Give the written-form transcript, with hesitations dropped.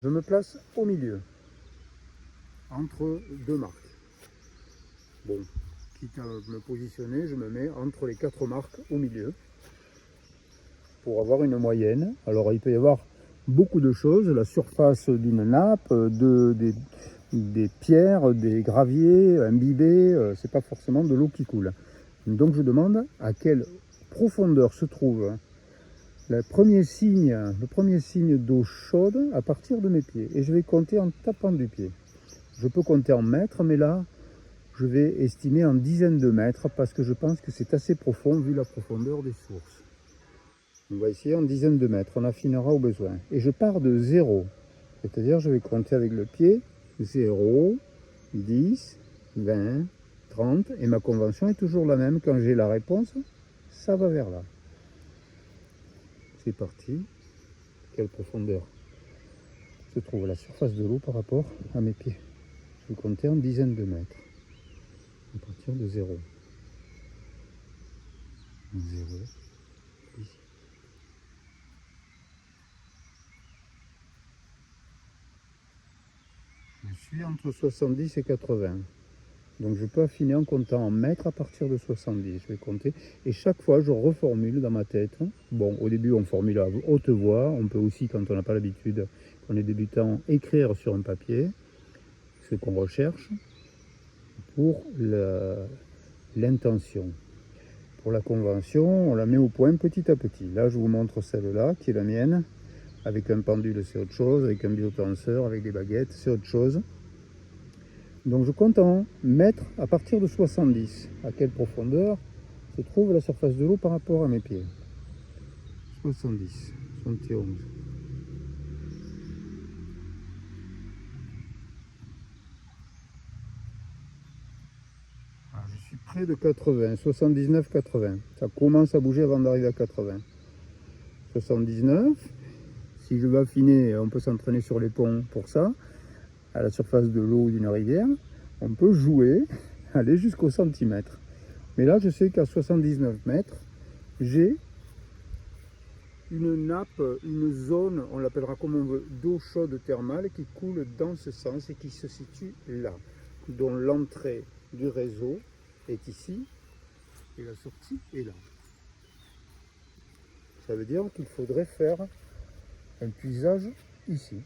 Je me place au milieu, entre deux marques. Bon, quitte à me positionner, je me mets entre les 4 marques au milieu pour avoir une moyenne. Alors il peut y avoir beaucoup de choses, la surface d'une nappe, des pierres, des graviers imbibés, c'est pas forcément de l'eau qui coule. Donc je demande à quelle profondeur se trouve le premier signe d'eau chaude à partir de mes pieds. Et je vais compter en tapant du pied. Je peux compter en mètres, mais là, je vais estimer en dizaines de mètres parce que je pense que c'est assez profond vu la profondeur des sources. On va essayer en dizaines de mètres, on affinera au besoin. Et je pars de 0, c'est-à-dire je vais compter avec le pied 0, 10, 20, 30, et ma convention est toujours la même. Quand j'ai la réponse, ça va vers là. C'est parti. Quelle profondeur se trouve la surface de l'eau par rapport à mes pieds? Je vais compter en dizaines de mètres. À partir de 0. 0, ici. Je suis entre 70 et 80. Donc je peux affiner en comptant en mètres à partir de 70. Je vais compter. Et chaque fois, je reformule dans ma tête. Bon, au début, on formule à haute voix. On peut aussi, quand on n'a pas l'habitude, quand on est débutant, écrire sur un papier ce qu'on recherche pour l'intention. Pour la convention, on la met au point petit à petit. Là, je vous montre celle-là, qui est la mienne. Avec un pendule, c'est autre chose. Avec un biotenseur, avec des baguettes, c'est autre chose. Donc je compte en mètres à partir de 70. À quelle profondeur se trouve la surface de l'eau par rapport à mes pieds? 70, 71. Alors, je suis près de 80, 79, 80. Ça commence à bouger avant d'arriver à 80. 79. Si je veux affiner, on peut s'entraîner sur les ponts pour ça. À la surface de l'eau d'une rivière, on peut jouer, aller jusqu'au centimètre. Mais là, je sais qu'à 79 mètres, j'ai une nappe, une zone, on l'appellera comme on veut, d'eau chaude thermale qui coule dans ce sens et qui se situe là, dont l'entrée du réseau est ici et la sortie est là. Ça veut dire qu'il faudrait faire un puisage ici.